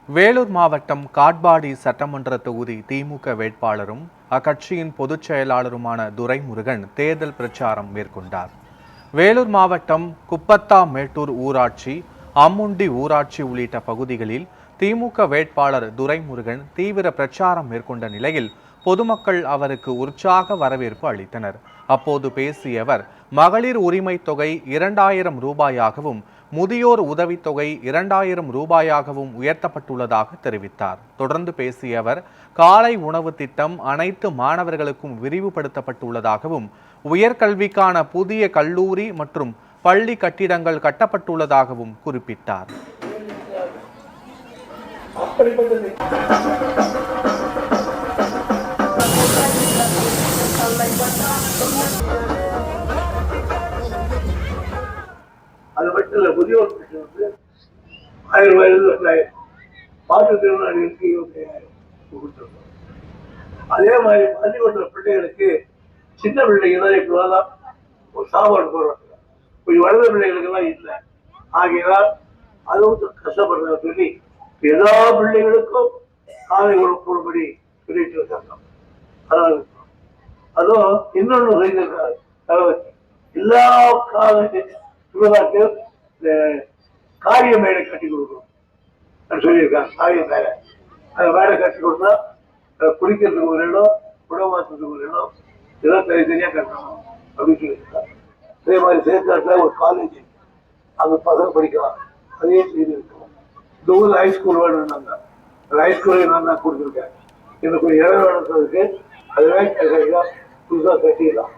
வேலூர் மாவட்டம் காட்பாடி சட்டமன்ற தொகுதி திமுக வேட்பாளரும் அக்கட்சியின் பொதுச் செயலாளருமான துரைமுருகன் தேர்தல் பிரச்சாரம் மேற்கொண்டார். வேலூர் மாவட்டம் குப்பத்தா மேட்டூர் ஊராட்சி, அம்முண்டி ஊராட்சி உள்ளிட்ட பகுதிகளில் திமுக வேட்பாளர் துரைமுருகன் தீவிர பிரச்சாரம் மேற்கொண்ட நிலையில் பொதுமக்கள் அவருக்கு உற்சாக வரவேற்பு அளித்தனர். அப்போது பேசிய அவர், மகளிர் உரிமை தொகை 2000 ரூபாயாகவும் முதியோர் உதவித்தொகை 2000 ரூபாயாகவும் உயர்த்தப்பட்டுள்ளதாக தெரிவித்தார். தொடர்ந்து பேசிய அவர், காலை உணவு திட்டம் அனைத்து மாணவர்களுக்கும் விரிவுபடுத்தப்பட்டுள்ளதாகவும் உயர்கல்விக்கான புதிய கல்லூரி மற்றும் பள்ளி கட்டிடங்கள் கட்டப்பட்டுள்ளதாகவும் குறிப்பிட்டார். அது மட்டும் இல்லை, முதியோர் பென்ஷன் வந்து 1000 ரூபாயிலிருந்து மாற்றுத்திறனாளிகளுக்கு 25,000 கொடுத்துருக்கோம். அதே மாதிரி பள்ளிக்கூட பிள்ளைகளுக்கு சின்ன பிள்ளைங்க தான் இப்போதான் ஒரு சாப்பாடு போடுறாங்க, கொஞ்சம் வளர்ந்த பிள்ளைகளுக்கெல்லாம் இல்லை. ஆகையால் அதுவும் கஷ்டப்படுறத சொல்லி எல்லா பிள்ளைகளுக்கும் காலை உணவு போடும்படி சொல்லிட்டு இருக்காங்க. அதாவது அதுவும் இன்னொன்று செய்திருக்காரு, எல்லா சுடுகாட்டு காரிய மேடை கட்டி கொடுக்கணும் சொல்லியிருக்காங்க. காரிய மேடை, அந்த மேடை கட்டி கொடுத்தா குடிக்கிறதுக்கு ஒரு இடம், உணவாசத்துக்கு ஒரு இடம், இதெல்லாம் தனித்தனியா கட்டணும் அப்படின்னு சொல்லியிருக்காங்க. அதே மாதிரி சேர்த்தாட்டில் ஒரு காலேஜ், அங்கே பசங்க படிக்கலாம், அதையே செய்திருக்கோம். இந்த ஊரில் ஹைஸ்கூல் வேணும்னாங்க, அந்த ஹைஸ்கூலையும் நான் தான் கொடுத்துருக்கேன். எனக்கு ஒரு இடம் வேணுன்றதுக்கு அதுவே புதுசாக கட்டிடலாம்.